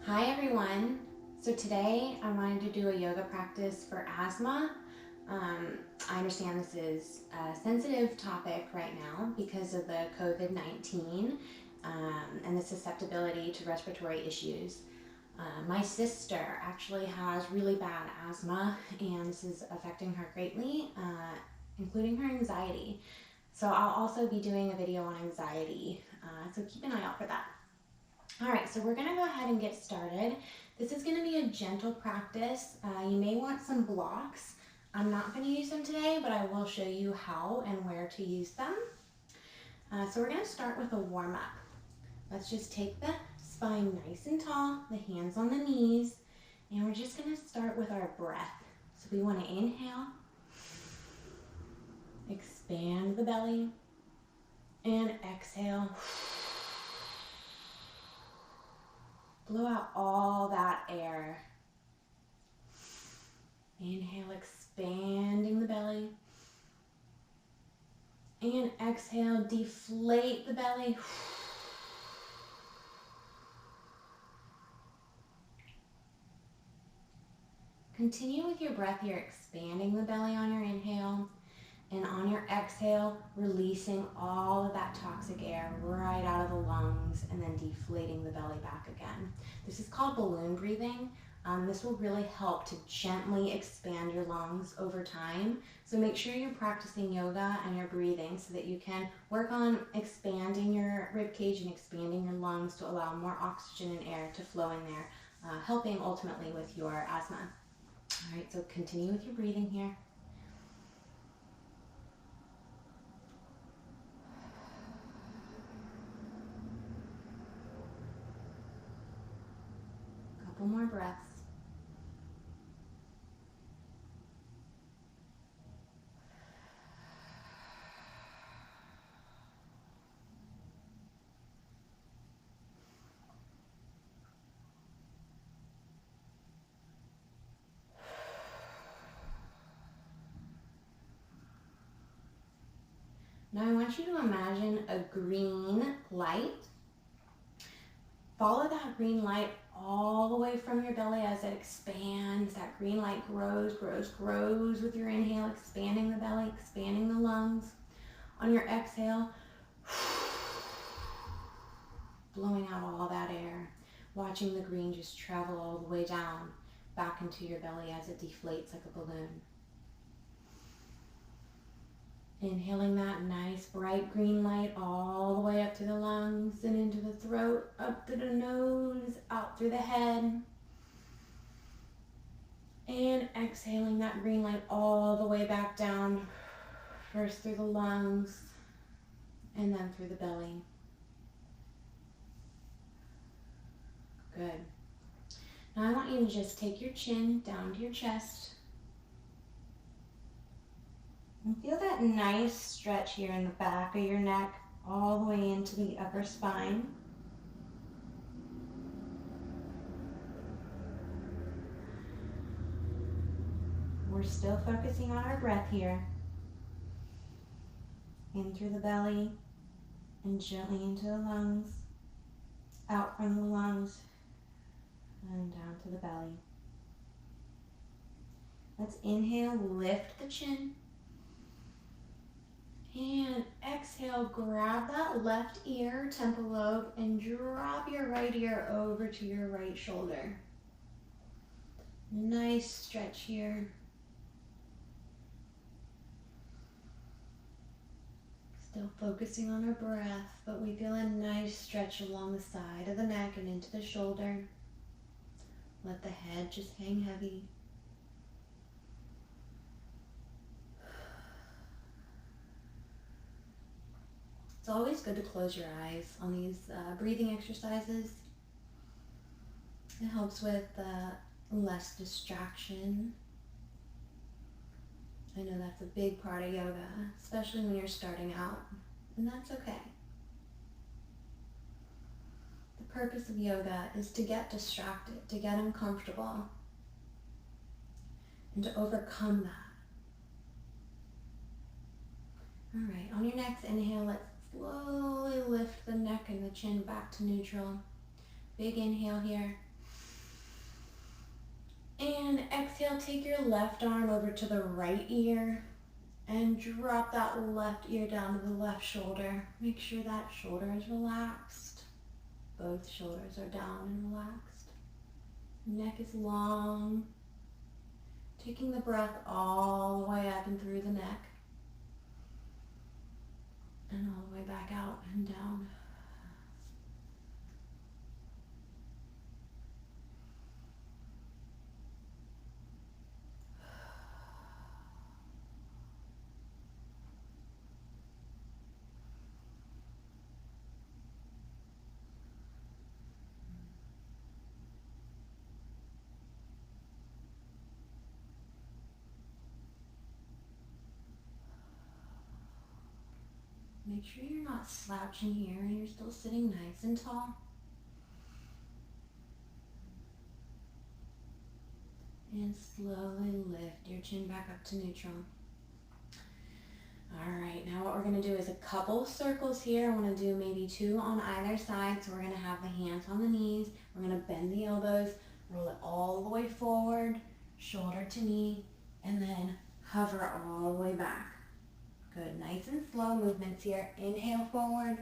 Hi everyone. So today I wanted to do a yoga practice for asthma. I understand this is a sensitive topic right now because of the COVID-19 and the susceptibility to respiratory issues. My sister actually has really bad asthma and this is affecting her greatly, including her anxiety. So I'll also be doing a video on anxiety, so keep an eye out for that. All right, so we're gonna go ahead and get started. This is gonna be a gentle practice. You may want some blocks. I'm not gonna use them today, but I will show you how and where to use them. So we're gonna start with a warm up. Let's just take the spine nice and tall, the hands on the knees, and we're just gonna start with our breath. So we wanna inhale, expand the belly, and exhale. Blow out all that air. Inhale, expanding the belly. And exhale, deflate the belly. Continue with your breath here, expanding the belly on your inhale. And on your exhale, releasing all of that toxic air right out of the lungs and then deflating the belly back again. This is called balloon breathing. This will really help to gently expand your lungs over time. So make sure you're practicing yoga and you're breathing so that you can work on expanding your rib cage and expanding your lungs to allow more oxygen and air to flow in there, helping ultimately with your asthma. All right, so continue with your breathing here. Couple more breaths. Now I want you to imagine a green light. Follow that green light all the way from your belly as it expands. That green light grows, grows, grows with your inhale, expanding the belly, expanding the lungs. On your exhale, blowing out all that air, watching the green just travel all the way down back into your belly as it deflates like a balloon. Inhaling that nice bright green light all the way up to the lungs and into the throat, up to the nose, out through the head. And exhaling that green light all the way back down, first through the lungs and then through the belly. Good. Now I want you to just take your chin down to your chest. And feel that nice stretch here in the back of your neck, all the way into the upper spine. We're still focusing on our breath here. In through the belly and gently into the lungs, out from the lungs and down to the belly. Let's inhale, lift the chin. And exhale, grab that left ear, temporal lobe, and drop your right ear over to your right shoulder. Nice stretch here. Still focusing on our breath, but we feel a nice stretch along the side of the neck and into the shoulder. Let the head just hang heavy. It's always good to close your eyes on these breathing exercises. It helps with less distraction. I know that's a big part of yoga, especially when you're starting out, and that's okay. The purpose of yoga is to get distracted, to get uncomfortable, and to overcome that. All right, on your next inhale, let's slowly lift the neck and the chin back to neutral. Big inhale here. And exhale, take your left arm over to the right ear and drop that left ear down to the left shoulder. Make sure that shoulder is relaxed. Both shoulders are down and relaxed. Neck is long. Taking the breath all the way up and through the neck. And all the way back out and down. Make sure you're not slouching here and you're still sitting nice and tall. And slowly lift your chin back up to neutral. All right, now what we're gonna do is a couple circles here. I wanna do maybe 2 on either side. So we're gonna have the hands on the knees. We're gonna bend the elbows, roll it all the way forward, shoulder to knee, and then hover all the way back. Good, nice and slow movements here. Inhale forward.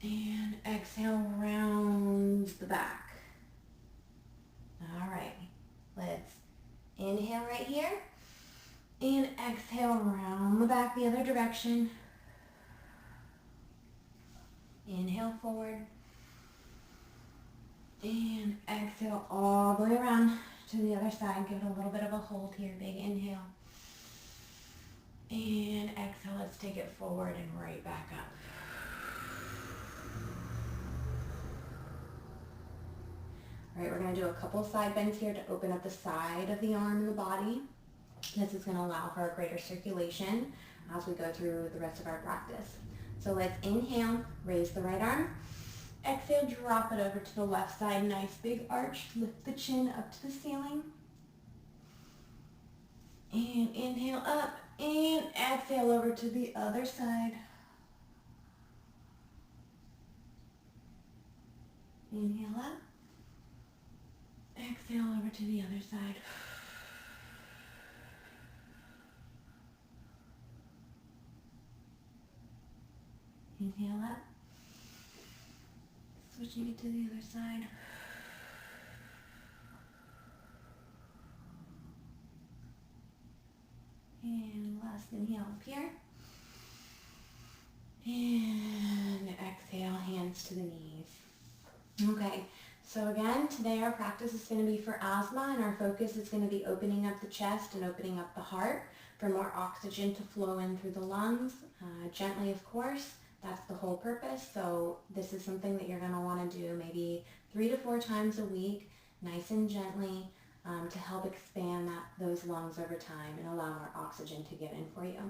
And exhale, round the back. All right, let's inhale right here. And exhale, round the back the other direction. Inhale forward. And exhale all the way around to the other side. Give it a little bit of a hold here. Big inhale. And exhale, let's take it forward and right back up. All right, we're gonna do a couple side bends here to open up the side of the arm and the body. This is gonna allow for a greater circulation as we go through the rest of our practice. So let's inhale, raise the right arm. Exhale, drop it over to the left side. Nice big arch, lift the chin up to the ceiling. And inhale up, and exhale over to the other side. Inhale up. Exhale over to the other side. Inhale up. Switching it to the other side. And last inhale up here. And exhale, hands to the knees. Okay, so again, today our practice is going to be for asthma, and our focus is going to be opening up the chest and opening up the heart for more oxygen to flow in through the lungs, gently of course. That's the whole purpose. So this is something that you're going to want to do maybe 3 to 4 times a week, nice and gently, to help expand those lungs over time and allow more oxygen to get in for you.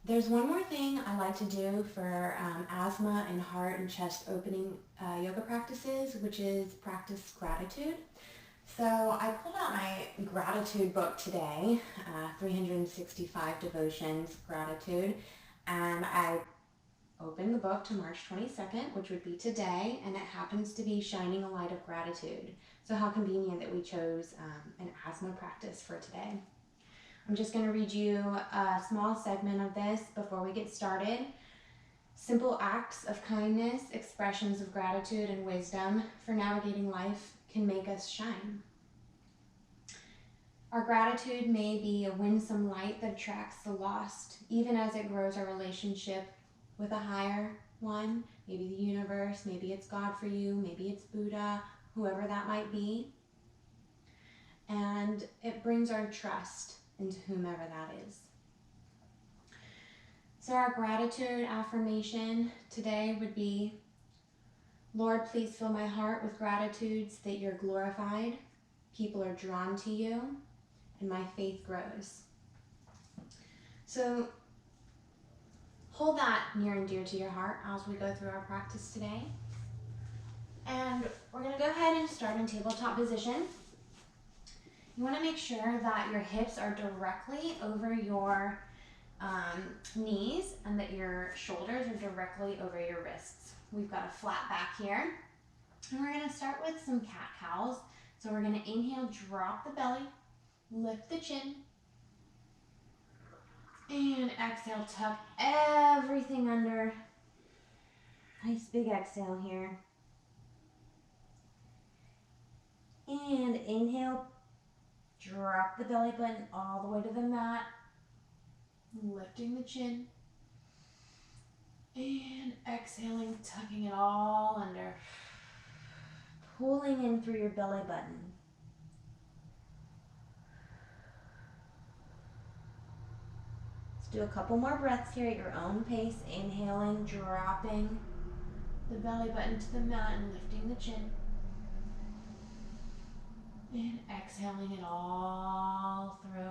There's one more thing I like to do for asthma and heart and chest opening yoga practices, which is practice gratitude. So I pulled out my gratitude book today, 365 Devotions Gratitude, and I opened the book to March 22nd, which would be today, and it happens to be Shining a Light of Gratitude. So how convenient that we chose an asthma practice for today. I'm just going to read you a small segment of this before we get started. Simple acts of kindness, expressions of gratitude and wisdom for navigating life can make us shine. Our gratitude may be a winsome light that attracts the lost, even as it grows our relationship with a higher one, maybe the universe, maybe it's God for you, maybe it's Buddha, whoever that might be. And it brings our trust into whomever that is. So our gratitude affirmation today would be, Lord, please fill my heart with gratitudes that you're glorified, people are drawn to you, and my faith grows. So hold that near and dear to your heart as we go through our practice today. And we're going to go ahead and start in tabletop position. You want to make sure that your hips are directly over your knees and that your shoulders are directly over your wrists. We've got a flat back here. And we're going to start with some cat-cows. So we're gonna inhale, drop the belly, lift the chin, and exhale, tuck everything under. Nice big exhale here. And inhale, drop the belly button all the way to the mat, lifting the chin. And exhaling, tucking it all under. Pulling in through your belly button. Let's do a couple more breaths here at your own pace. Inhaling, dropping the belly button to the mat and lifting the chin. And exhaling it all through.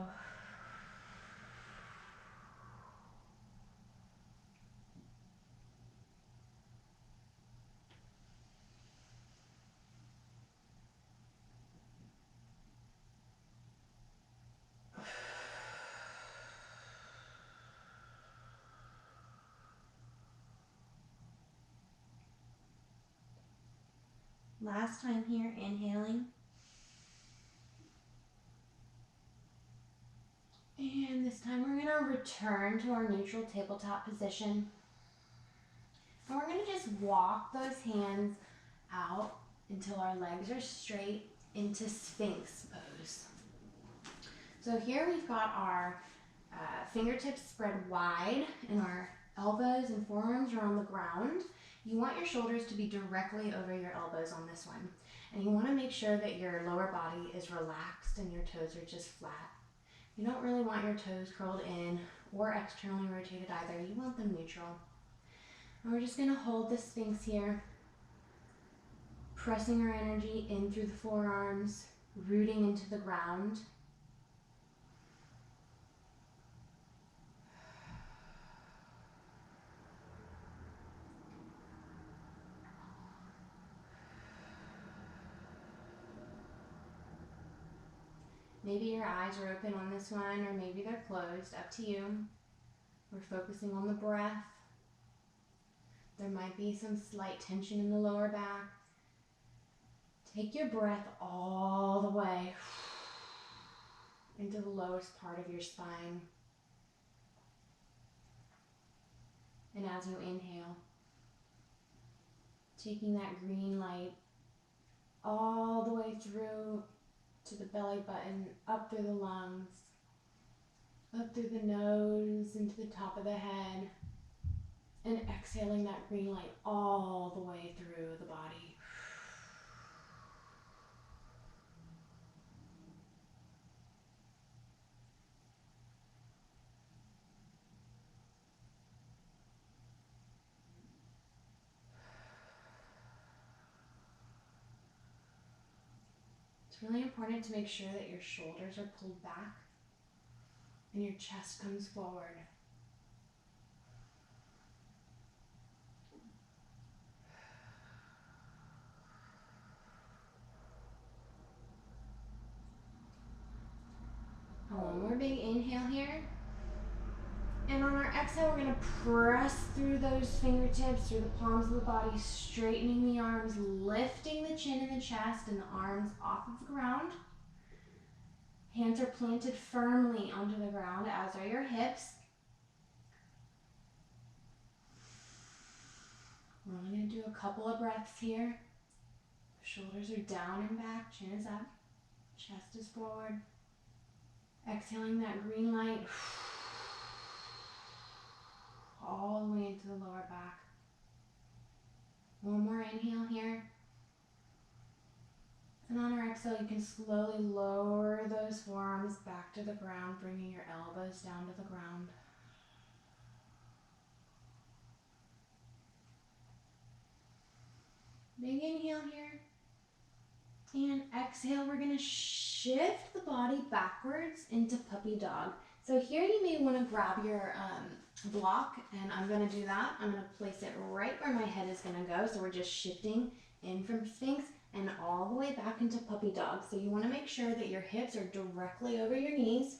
Last time here, inhaling. And this time we're going to return to our neutral tabletop position. And we're going to just walk those hands out until our legs are straight into Sphinx pose. So here we've got our fingertips spread wide and our elbows and forearms are on the ground. You want your shoulders to be directly over your elbows on this one. And you want to make sure that your lower body is relaxed and your toes are just flat. You don't really want your toes curled in or externally rotated either. You want them neutral. And we're just going to hold the Sphinx here, pressing our energy in through the forearms, rooting into the ground. Maybe your eyes are open on this one, or maybe they're closed, up to you. We're focusing on the breath. There might be some slight tension in the lower back. Take your breath all the way into the lowest part of your spine. And as you inhale, taking that green light all the way through to the belly button, up through the lungs, up through the nose, into the top of the head, and exhaling that green light all the way through the body. It's really important to make sure that your shoulders are pulled back and your chest comes forward. One more big inhale here. And on our exhale, we're going to press through those fingertips, through the palms of the body, straightening the arms, lifting the chin and the chest and the arms off of the ground. Hands are planted firmly onto the ground, as are your hips. We're only going to do a couple of breaths here. Shoulders are down and back, chin is up, chest is forward. Exhaling that green light all the way into the lower back. One more inhale here. And on our exhale, you can slowly lower those forearms back to the ground, bringing your elbows down to the ground. Big inhale here. And exhale, we're going to shift the body backwards into puppy dog. So here you may want to grab your block, and I'm going to do that. I'm going to place it right where my head is going to go. So we're just shifting in from Sphinx and all the way back into puppy dog. So you want to make sure that your hips are directly over your knees.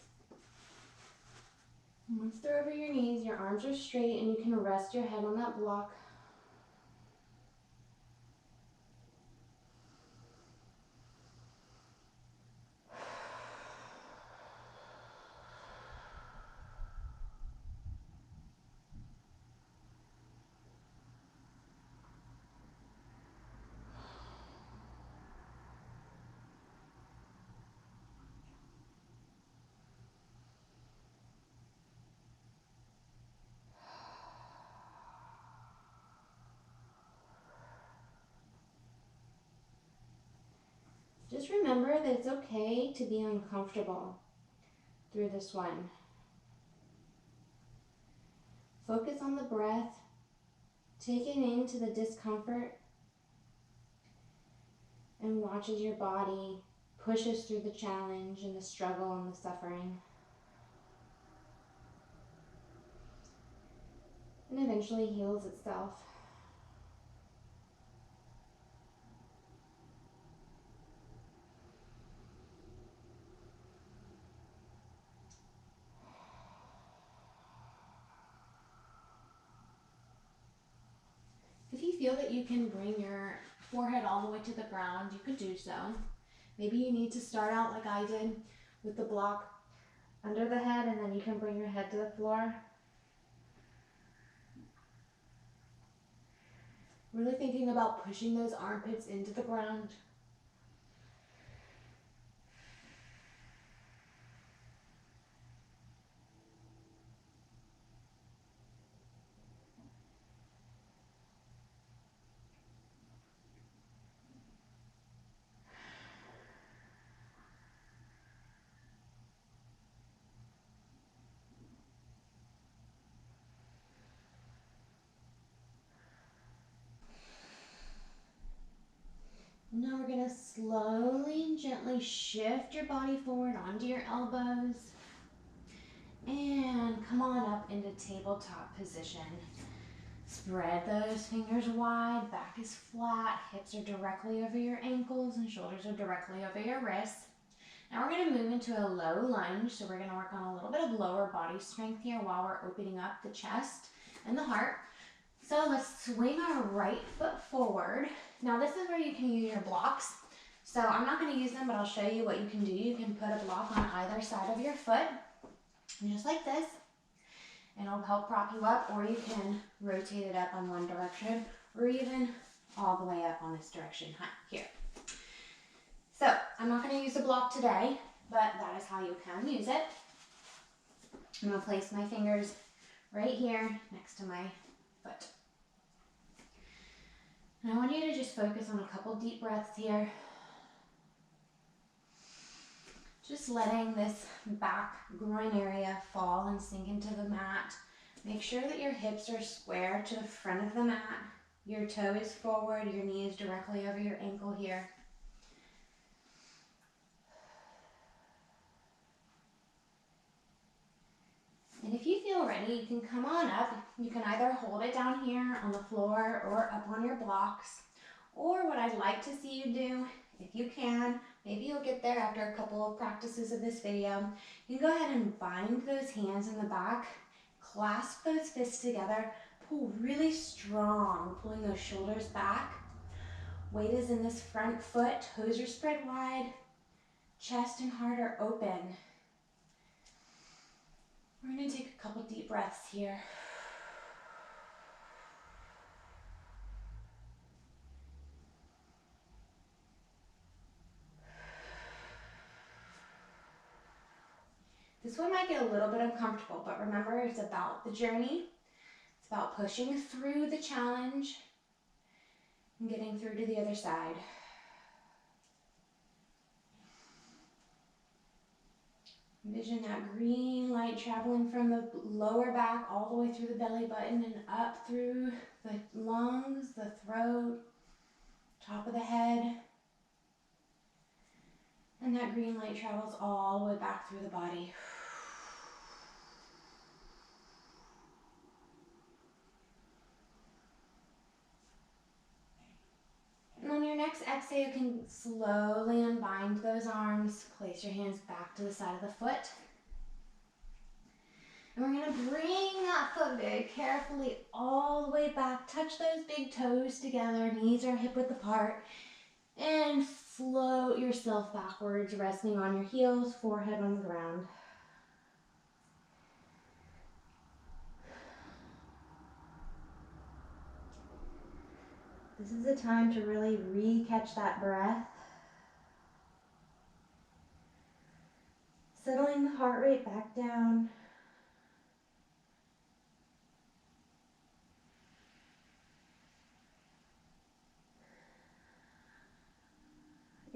Once they're over your knees, your arms are straight and you can rest your head on that block. Just remember that it's okay to be uncomfortable through this one. Focus on the breath, taking into the discomfort, and watch as your body pushes through the challenge and the struggle and the suffering. And eventually heals itself. If you feel that you can bring your forehead all the way to the ground, you could do so. Maybe you need to start out like I did with the block under the head, and then you can bring your head to the floor. Really thinking about pushing those armpits into the ground. Now we're going to slowly and gently shift your body forward onto your elbows. And come on up into tabletop position. Spread those fingers wide, back is flat, hips are directly over your ankles and shoulders are directly over your wrists. Now we're going to move into a low lunge, so we're going to work on a little bit of lower body strength here while we're opening up the chest and the heart. So let's swing our right foot forward. Now this is where you can use your blocks. So I'm not going to use them, but I'll show you what you can do. You can put a block on either side of your foot, just like this. And it'll help prop you up, or you can rotate it up on one direction, or even all the way up on this direction here. So I'm not going to use a block today, but that is how you can use it. I'm going to place my fingers right here next to my foot. And I want you to just focus on a couple deep breaths here. Just letting this back groin area fall and sink into the mat. Make sure that your hips are square to the front of the mat. Your toe is forward, your knee is directly over your ankle here. And if you feel ready, you can come on up. You can either hold it down here on the floor or up on your blocks. Or what I'd like to see you do, if you can, maybe you'll get there after a couple of practices of this video, you can go ahead and bind those hands in the back, clasp those fists together, pull really strong, pulling those shoulders back. Weight is in this front foot, toes are spread wide, chest and heart are open. We're going to take a couple deep breaths here. This one might get a little bit uncomfortable, but remember, it's about the journey. It's about pushing through the challenge and getting through to the other side. Envision that green light traveling from the lower back all the way through the belly button and up through the lungs, the throat, top of the head. And that green light travels all the way back through the body. And on your next exhale, you can slowly unbind those arms. Place your hands back to the side of the foot. And we're going to bring that foot very carefully all the way back. Touch those big toes together. Knees are hip width apart. And float yourself backwards, resting on your heels, forehead on the ground. This is the time to really re-catch that breath. Settling the heart rate back down.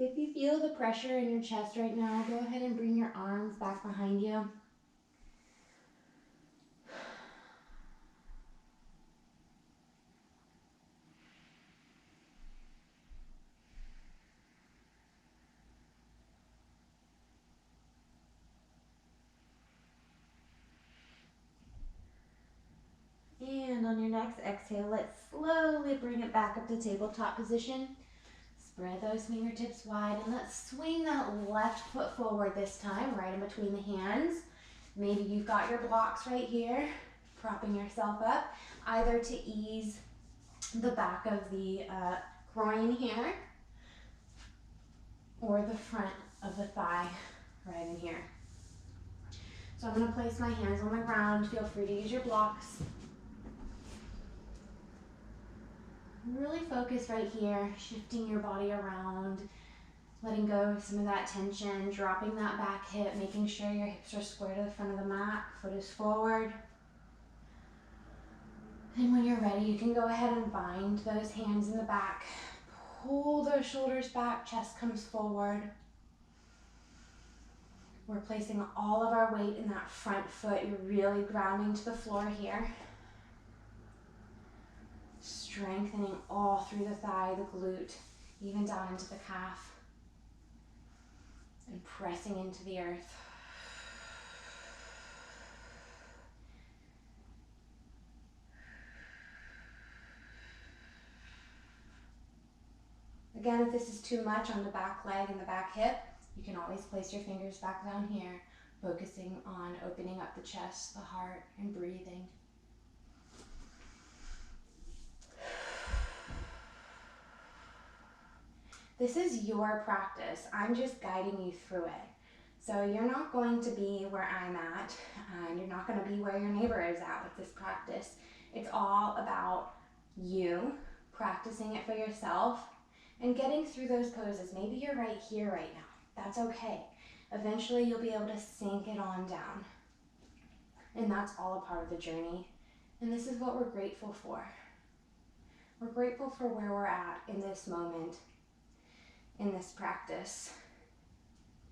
If you feel the pressure in your chest right now, go ahead and bring your arms back behind you. And on your next exhale, let's slowly bring it back up to tabletop position. Spread those fingertips wide and let's swing that left foot forward this time, right in between the hands. Maybe you've got your blocks right here, propping yourself up, either to ease the back of the groin here or the front of the thigh right in here. So I'm going to place my hands on the ground. Feel free to use your blocks. Really focus right here, shifting your body around, letting go of some of that tension, dropping that back hip, making sure your hips are square to the front of the mat, foot is forward. And when you're ready, you can go ahead and bind those hands in the back. Pull those shoulders back, chest comes forward. We're placing all of our weight in that front foot. You're really grounding to the floor here. Strengthening all through the thigh, the glute, even down into the calf. And pressing into the earth. Again, if this is too much on the back leg and the back hip, you can always place your fingers back down here, focusing on opening up the chest, the heart, and breathing. This is your practice. I'm just guiding you through it. So you're not going to be where I'm at, and you're not going to be where your neighbor is at with this practice. It's all about you practicing it for yourself and getting through those poses. Maybe you're right here right now. That's okay. Eventually you'll be able to sink it on down. And that's all a part of the journey. And this is what we're grateful for. We're grateful for where we're at in this moment, in this practice,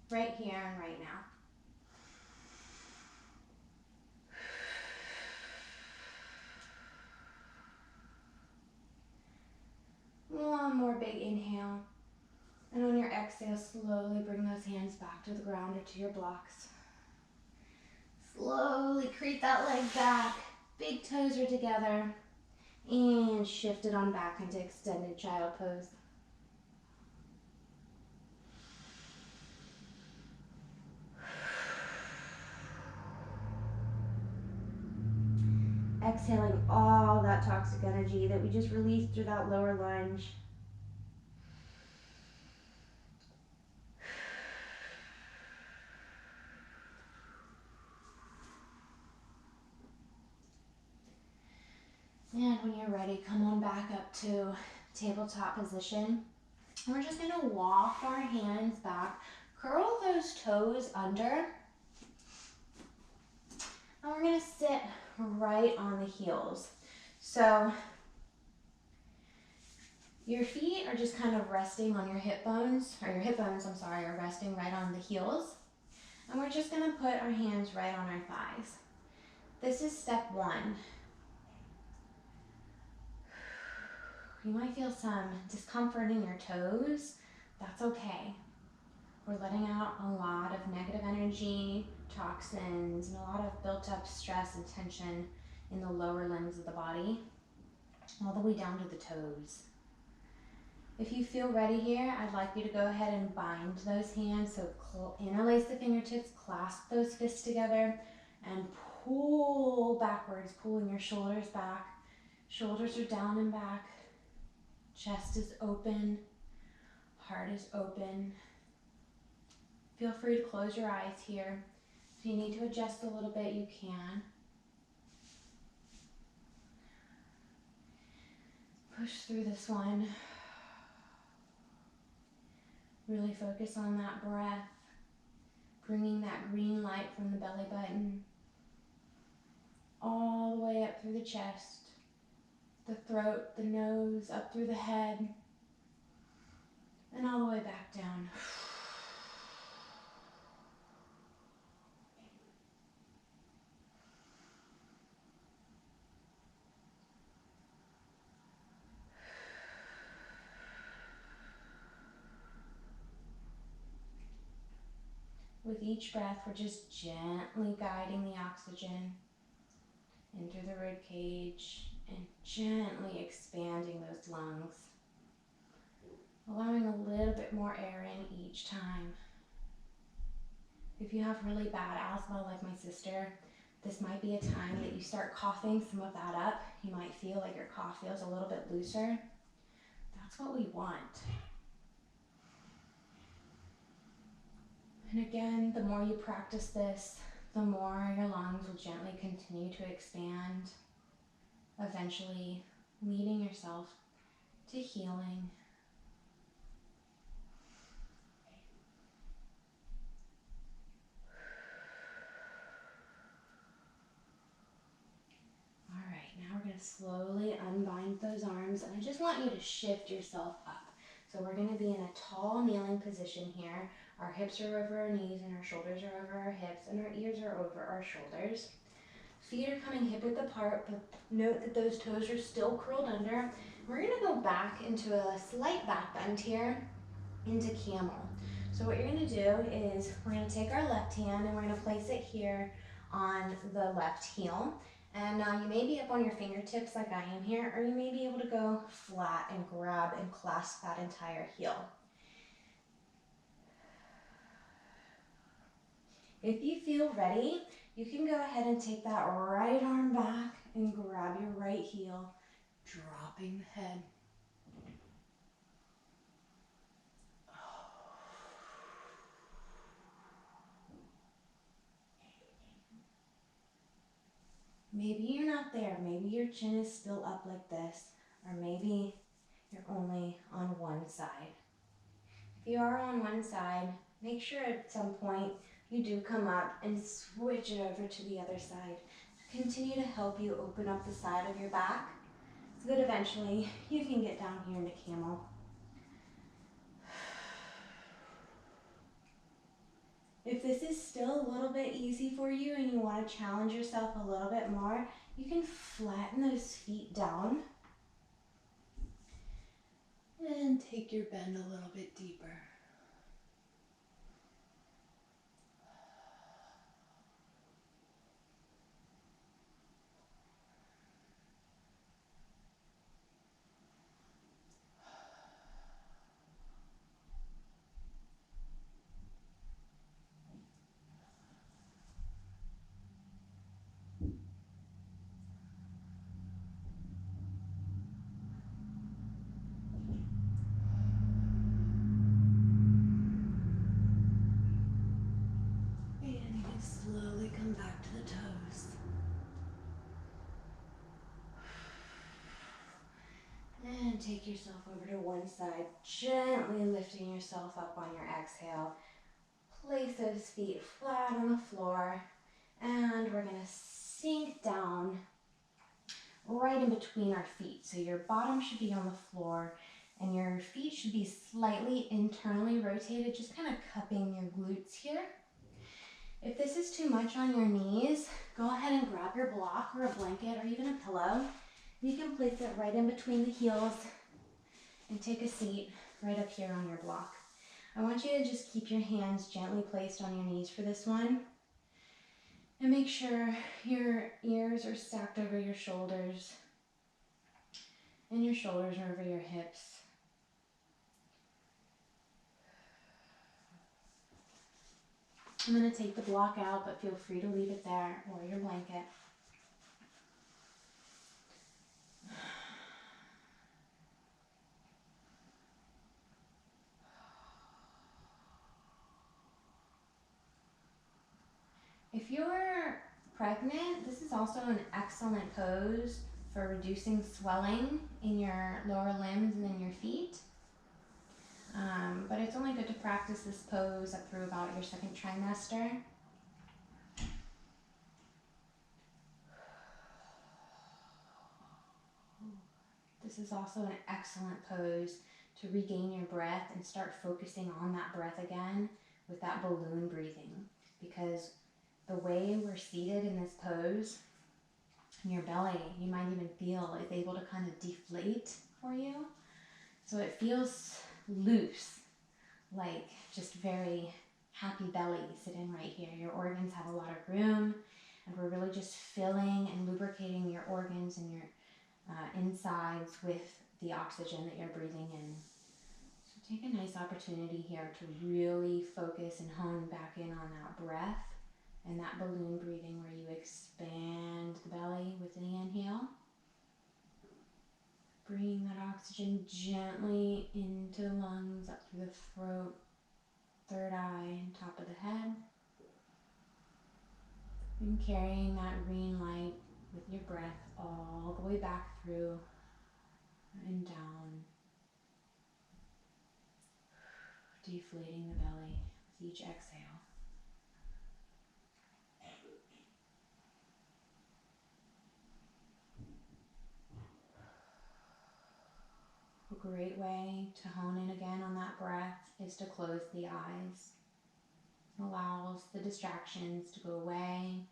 right here and right now. One more big inhale. And on your exhale, slowly bring those hands back to the ground or to your blocks. Slowly creep that leg back. Big toes are together. And shift it on back into extended child pose. Exhaling all that toxic energy that we just released through that lower lunge. And when you're ready, come on back up to tabletop position. And we're just going to walk our hands back, curl those toes under, and we're going to sit right on the heels. So your feet are just kind of resting on your hip bones, or your hip bones, are resting right on the heels. And we're just going to put our hands right on our thighs. This is step one. You might feel some discomfort in your toes. That's okay. We're letting out a lot of negative energy, toxins, and a lot of built up stress and tension in the lower limbs of the body, all the way down to the toes. If you feel ready here, I'd like you to go ahead and bind those hands. So interlace the fingertips, clasp those fists together, and pull backwards, pulling your shoulders back. Shoulders are down and back. Chest is open. Heart is open. Feel free to close your eyes here. If you need to adjust a little bit, you can. Push through this one. Really focus on that breath, bringing that green light from the belly button all the way up through the chest, the throat, the nose, up through the head. and all the way back down. With each breath, we're just gently guiding the oxygen into the rib cage and gently expanding those lungs, allowing a little bit more air in each time. If you have really bad asthma like my sister, this might be a time that you start coughing some of that up. You might feel like your cough feels a little bit looser. That's what we want. And again, the more you practice this, the more your lungs will gently continue to expand, eventually leading yourself to healing. All right, now we're going to slowly unbind those arms, and I just want you to shift yourself up. So we're going to be in a tall kneeling position here. Our hips are over our knees and our shoulders are over our hips and our ears are over our shoulders. Feet are coming hip width apart, but note that those toes are still curled under. We're going to go back into a slight back bend here into camel. So what you're going to do is we're going to take our left hand and we're going to place it here on the left heel. And now you may be up on your fingertips like I am here, or you may be able to go flat and grab and clasp that entire heel. If you feel ready, you can go ahead and take that right arm back and grab your right heel, dropping the head. Maybe you're not there. Maybe your chin is still up like this, or maybe you're only on one side. If you are on one side, make sure at some point you do come up and switch it over to the other side. Continue to help you open up the side of your back so that eventually you can get down here into camel. If this is still a little bit easy for you and you want to challenge yourself a little bit more, you can flatten those feet down and take your bend a little bit deeper. And you can slowly come back to the toes. And take yourself over to one side, gently lifting yourself up on your exhale. Place those feet flat on the floor, and we're going to sink down right in between our feet. So your bottom should be on the floor, and your feet should be slightly internally rotated, just kind of cupping your glutes here. If this is too much on your knees, go ahead and grab your block or a blanket or even a pillow. You can place it right in between the heels and take a seat right up here on your block. I want you to just keep your hands gently placed on your knees for this one. And make sure your ears are stacked over your shoulders and your shoulders are over your hips. I'm going to take the block out, but feel free to leave it there or your blanket. If you're pregnant, this is also an excellent pose for reducing swelling in your lower limbs and in your feet. But it's only good to practice this pose up through about your second trimester. This is also an excellent pose to regain your breath and start focusing on that breath again with that balloon breathing. Because the way we're seated in this pose, your belly, you might even feel, is able to kind of deflate for you. So it feels loose, like just very happy belly sitting right here. Your organs have a lot of room, and we're really just filling and lubricating your organs and your insides with the oxygen that you're breathing in. So take a nice opportunity here to really focus and hone back in on that breath and that balloon breathing where you expand the belly with the inhale. Bringing that oxygen gently into the lungs, up through the throat, third eye, and top of the head. And carrying that green light with your breath all the way back through and down. Deflating the belly with each exhale. A great way to hone in again on that breath is to close the eyes. It allows the distractions to go away.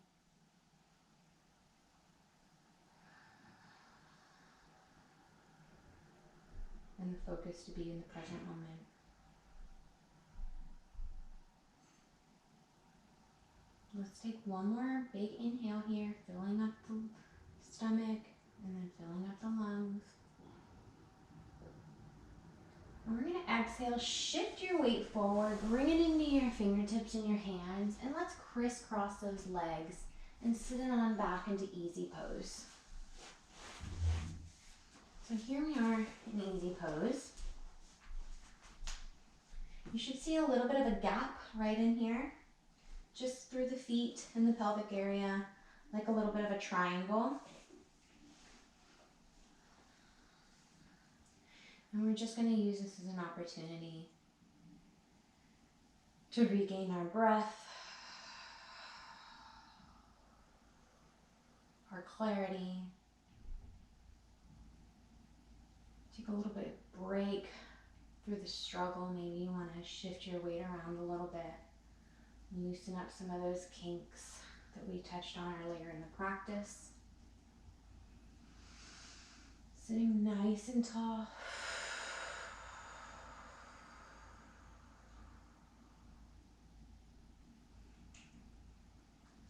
And the focus to be in the present moment. Let's take one more big inhale here, filling up the stomach and then filling up the lungs. And we're going to exhale, shift your weight forward, bring it into your fingertips and your hands, and let's crisscross those legs and sit it on back into easy pose. So here we are in easy pose. You should see a little bit of a gap right in here, just through the feet and the pelvic area, like a little bit of a triangle. And we're just going to use this as an opportunity to regain our breath, our clarity. Take a little bit of break through the struggle. Maybe you want to shift your weight around a little bit. Loosen up some of those kinks that we touched on earlier in the practice. Sitting nice and tall.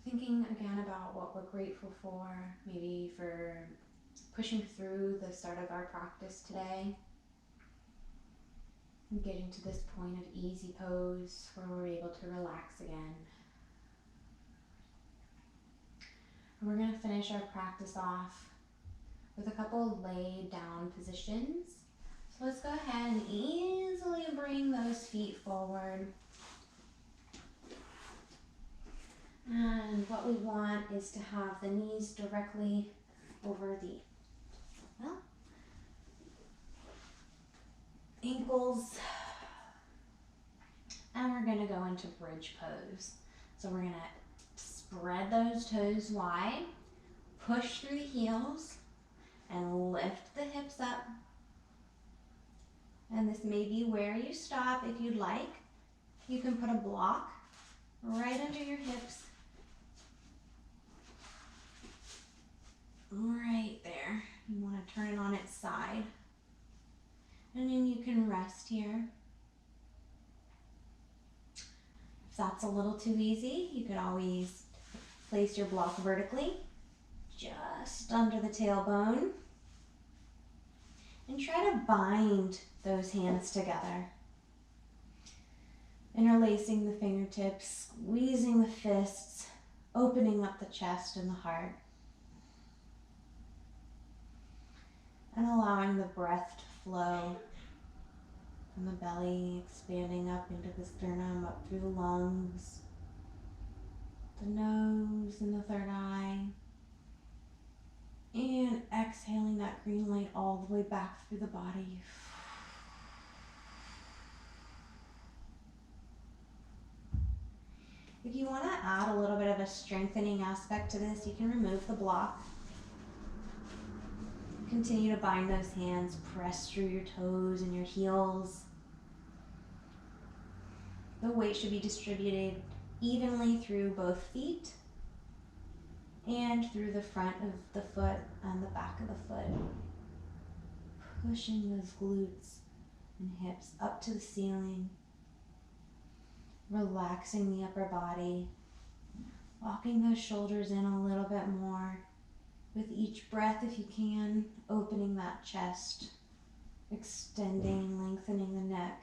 Thinking again about what we're grateful for, maybe for pushing through the start of our practice today. And getting to this point of easy pose where we're able to relax again. And we're going to finish our practice off with a couple laid down positions. So let's go ahead and easily bring those feet forward. And what we want is to have the knees directly over the ankles. And we're going to go into bridge pose. So we're going to spread those toes wide, push through the heels, and lift the hips up. And this may be where you stop if you'd like. You can put a block right under your hips. Right there. You want to turn it on its side. And then you can rest here. If that's a little too easy, you could always place your block vertically, just under the tailbone. And try to bind those hands together. Interlacing the fingertips, squeezing the fists, opening up the chest and the heart. And allowing the breath to flow from the belly, expanding up into the sternum, up through the lungs, the nose and the third eye. And exhaling that green light all the way back through the body. If you want to add a little bit of a strengthening aspect to this, you can remove the block. Continue to bind those hands, press through your toes and your heels. The weight should be distributed evenly through both feet and through the front of the foot and the back of the foot. Pushing those glutes and hips up to the ceiling. Relaxing the upper body. Locking those shoulders in a little bit more. With each breath, if you can, opening that chest, extending, lengthening the neck.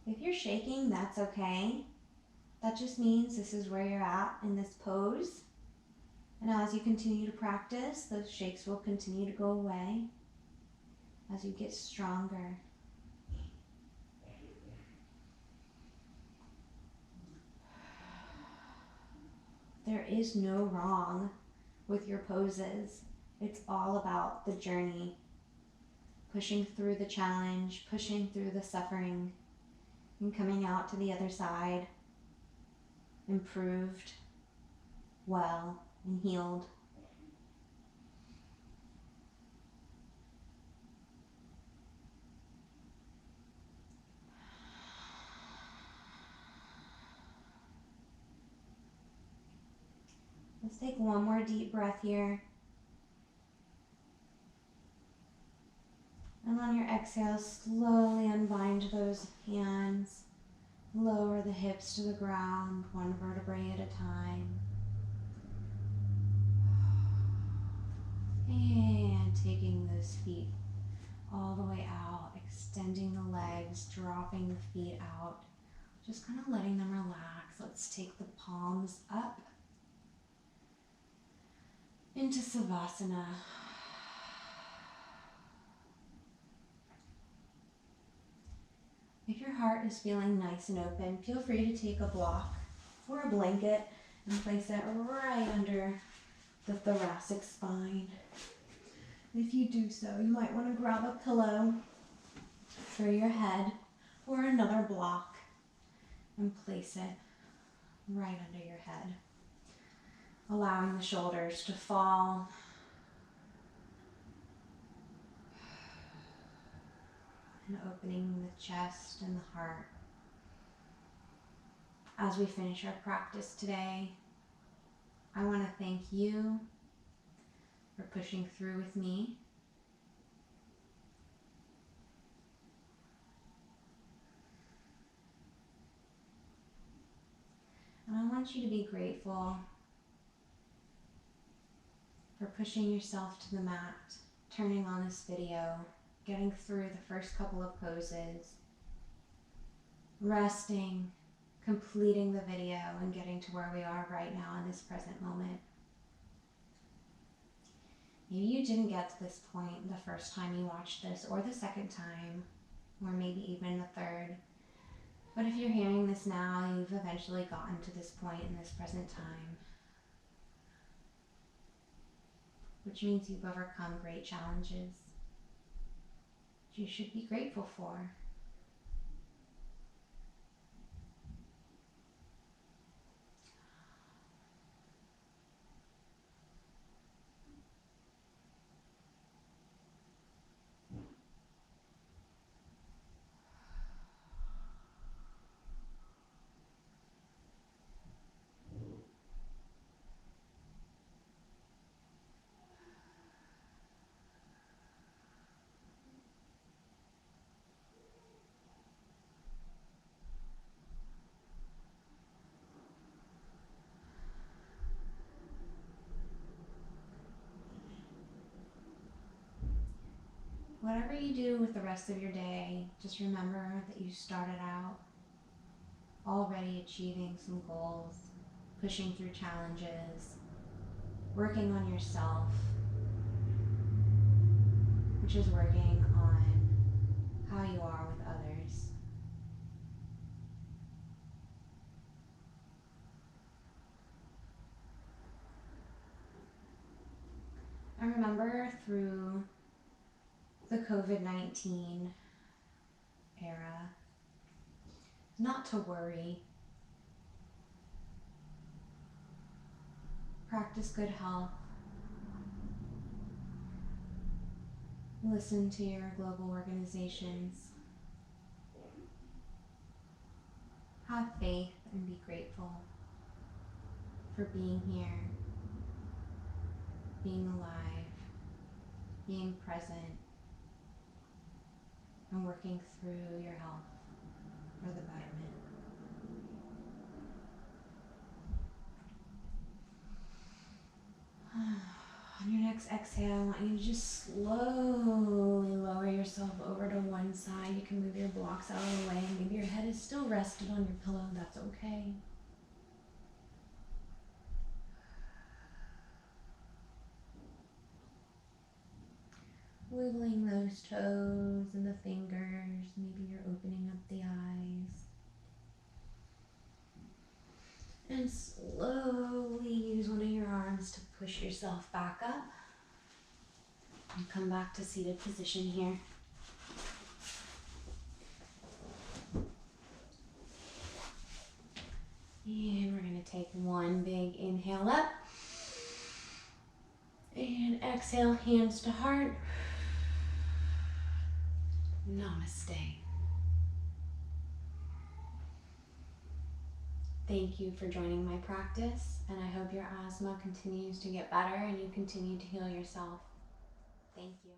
If you're shaking, that's okay. That just means this is where you're at in this pose. And as you continue to practice, those shakes will continue to go away as you get stronger. There is no wrong with your poses. It's all about the journey. Pushing through the challenge, pushing through the suffering, and coming out to the other side improved, well, and healed. Let's take one more deep breath here. And on your exhale, slowly unbind those hands. Lower the hips to the ground, one vertebrae at a time. And taking those feet all the way out, extending the legs, dropping the feet out. Just kind of letting them relax. Let's take the palms up into Savasana. If your heart is feeling nice and open, feel free to take a block or a blanket and place it right under the thoracic spine. If you do so, you might want to grab a pillow for your head or another block and place it right under your head, allowing the shoulders to fall. And opening the chest and the heart. As we finish our practice today, I want to thank you for pushing through with me. And I want you to be grateful for pushing yourself to the mat, turning on this video, getting through the first couple of poses, resting, completing the video, and getting to where we are right now in this present moment. Maybe you didn't get to this point the first time you watched this, or the second time, or maybe even the third. But if you're hearing this now, you've eventually gotten to this point in this present time, which means you've overcome great challenges. You should be grateful for. Whatever you do with the rest of your day, just remember that you started out already achieving some goals, pushing through challenges, working on yourself, which is working on how you are with others. I remember through the COVID-19 era not to worry, practice good health, listen to your global organizations, have faith and be grateful for being here, being alive, being present, and working through your health for the betterment. On your next exhale, I want you to just slowly lower yourself over to one side. You can move your blocks out of the way. Maybe your head is still rested on your pillow. That's okay. Wiggling those toes and the fingers. Maybe you're opening up the eyes. And slowly use one of your arms to push yourself back up. And come back to seated position here. And we're going to take one big inhale up. And exhale, hands to heart. Namaste. Thank you for joining my practice, and I hope your asthma continues to get better and you continue to heal yourself. Thank you.